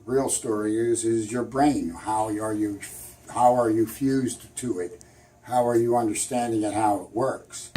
Real story is your brain. How are you fused to it? How are you understanding it, how it works?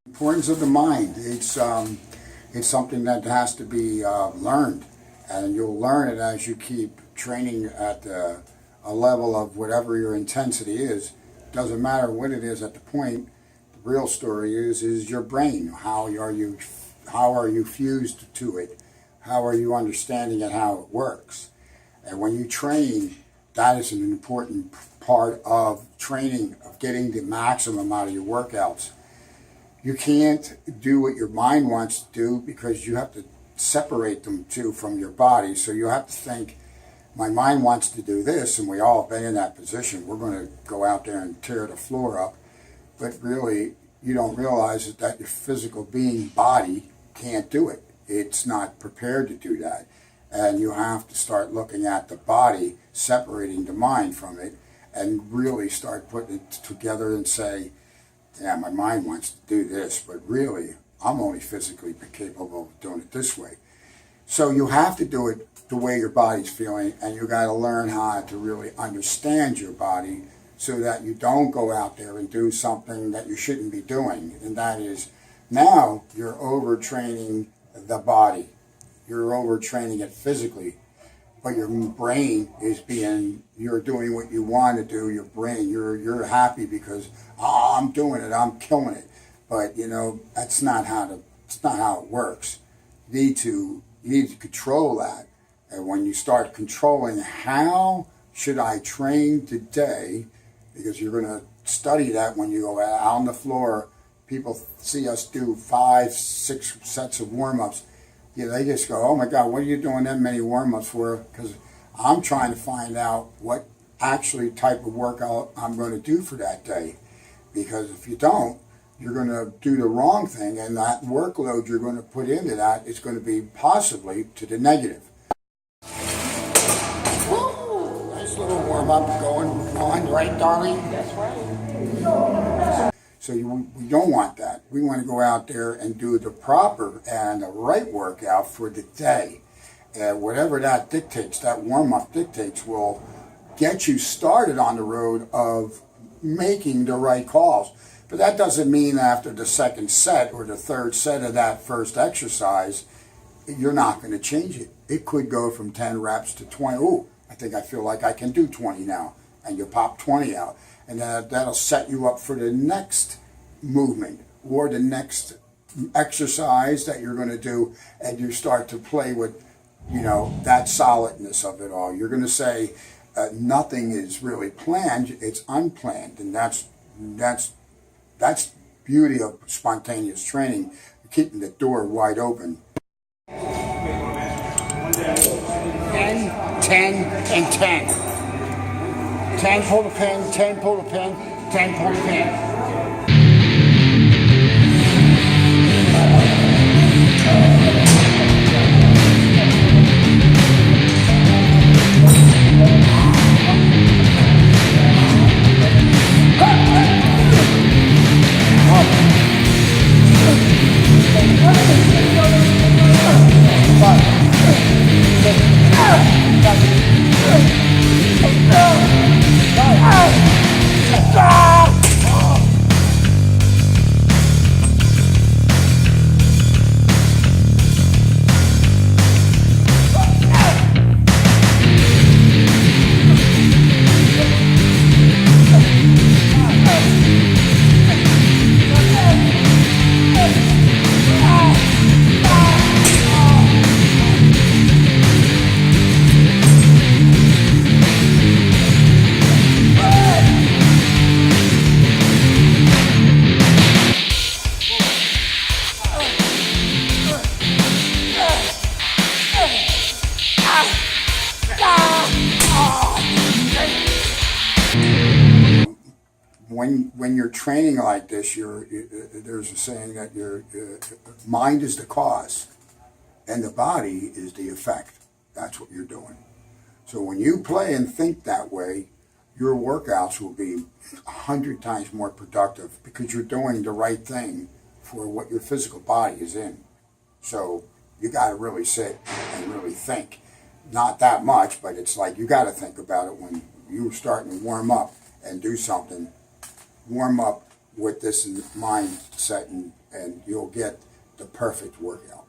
Importance of the mind. It's something that has to be learned, and you'll learn it as you keep training at a level of whatever your intensity is. Doesn't matter what it is at the point. The real story is your brain. How are you fused to it? How are you understanding it, how it works? And when you train, that is an important part of training, of getting the maximum out of your workouts. You can't do what your mind wants to do because you have to separate them two from your body. So you have to think, my mind wants to do this, and we all have been in that position. We're going to go out there and tear the floor up. But really, you don't realize that your physical being body can't do it. It's not prepared to do that. And you have to start looking at the body, separating the mind from it, and really start putting it together and say, yeah, my mind wants to do this, but really, I'm only physically capable of doing it this way. So you have to do it the way your body's feeling, and you got to learn how to really understand your body so that you don't go out there and do something that you shouldn't be doing. And that is, now you're overtraining the body. You're overtraining it physically. But your brain is you're doing what you want to do. Your brain, you're happy because, oh, I'm doing it, I'm killing it. But that's not how it works. You need to control that. And when you start controlling, how should I train today? Because you're going to study that when you go out on the floor. People see us do 5, 6 sets of warm-ups. Yeah, they just go, oh my God, what are you doing that many warm-ups for? Because I'm trying to find out what actually type of workout I'm going to do for that day. Because if you don't, you're going to do the wrong thing, and that workload you're going to put into that is going to be possibly to the negative. Woo! Nice little warm-up going on, right, darling? That's right. So we don't want that. We want to go out there and do the proper and the right workout for the day. And whatever that dictates, that warm-up dictates, will get you started on the road of making the right calls. But that doesn't mean after the second set or the third set of that first exercise, you're not going to change it. It could go from 10 reps to 20. Ooh, I feel like I can do 20 now. And you pop 20 out. And that'll set you up for the next movement or the next exercise that you're going to do, and you start to play with, that solidness of it all. You're going to say nothing is really planned; it's unplanned, and that's beauty of spontaneous training, keeping the door wide open. 10, 10, and 10. 10, pull the pin, 10, pull the pin, 10, pull the pin. when you're training like this, there's a saying that your mind is the cause, and the body is the effect. That's what you're doing. So when you play and think that way, your workouts will be 100 times more productive because you're doing the right thing for what your physical body is in. So you got to really sit and really think. Not that much, but it's like you got to think about it when you're starting to warm up and do something. Warm up with this in mindset, and you'll get the perfect workout.